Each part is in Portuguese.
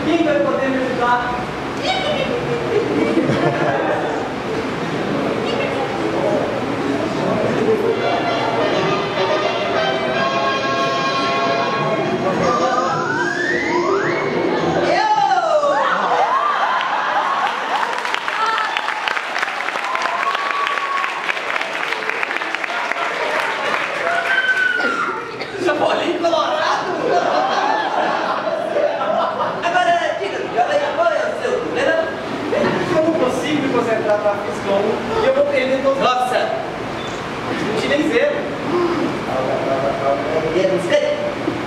Quem vai poder me ajudar? Chapolin colorado! Agora, diga-me, jovem, qual é o seu problema? Eu não consigo me concentrar para a física 1 e eu vou perder todos os... Nossa! Não tirei zero. E é buscar.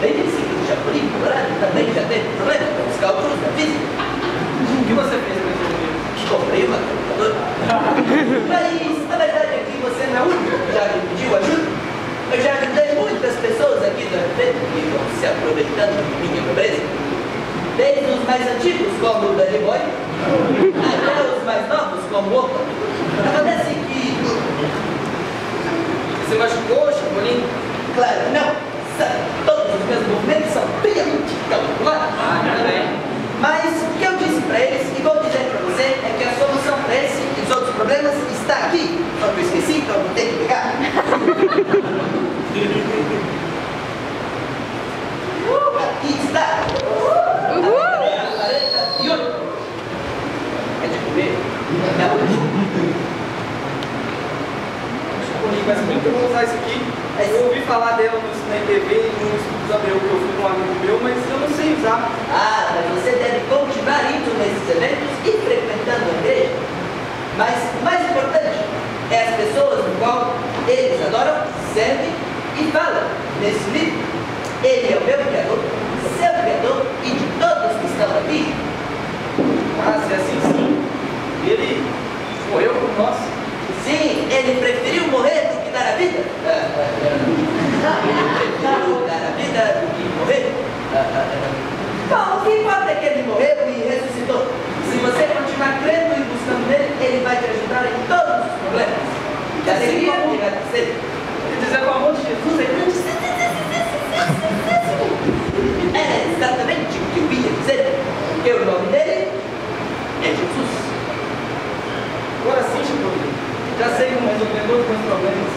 Lembre-se que o Chapolin colorado também já teve problema com os cálculos da física. O que você fez com esse livro? Comprei uma computadora. Mas a verdade é que você não é o único que já me pediu ajuda. Eu já ajudei muitas pessoas aqui do evento que estão se aproveitando de minha pobreza. Desde os mais antigos, como o Danny Boy, até os mais novos, como o Opa. Acontece que... Você machucou, Chapolin? Claro, não. Todos os meus movimentos são friamente calculados. Tudo bem. Mas o que eu disse para eles e vou dizer para você é que a solução para esse e os outros problemas está aqui. Só que eu esqueci, então eu vou ter que pegar. Aqui está. A 48. É de comer? Chapolin, mas como que eu vou usar isso aqui? Eu ouvi falar dela na TV, no estudo da meu, que eu fui com um amigo meu, mas eu não sei usar. Ah, mas você deve continuar indo nesses eventos e frequentando a igreja. Mas o mais importante é as pessoas no qual eles adoram, servem e falam. Nesse livro, ele é o meu criador, seu criador e de todos que estão aqui. Ah, se é assim sim. Ele morreu por nós. Sim, ele preferiu morrer do que dar a vida. Ele preferiu dar a vida do que morrer. Bom, o que importa é que ele morreu e ressuscitou. Se você continuar crendo e buscando nele, ele vai te ajudar em todos os problemas. E a alegria irá te ser. Quer dizer, com o amor de Jesus é grande. É exatamente o que eu ia dizer. Porque o nome dele é Jesus. Agora sim, Chapolin. Já sei como resolver todos os meus problemas.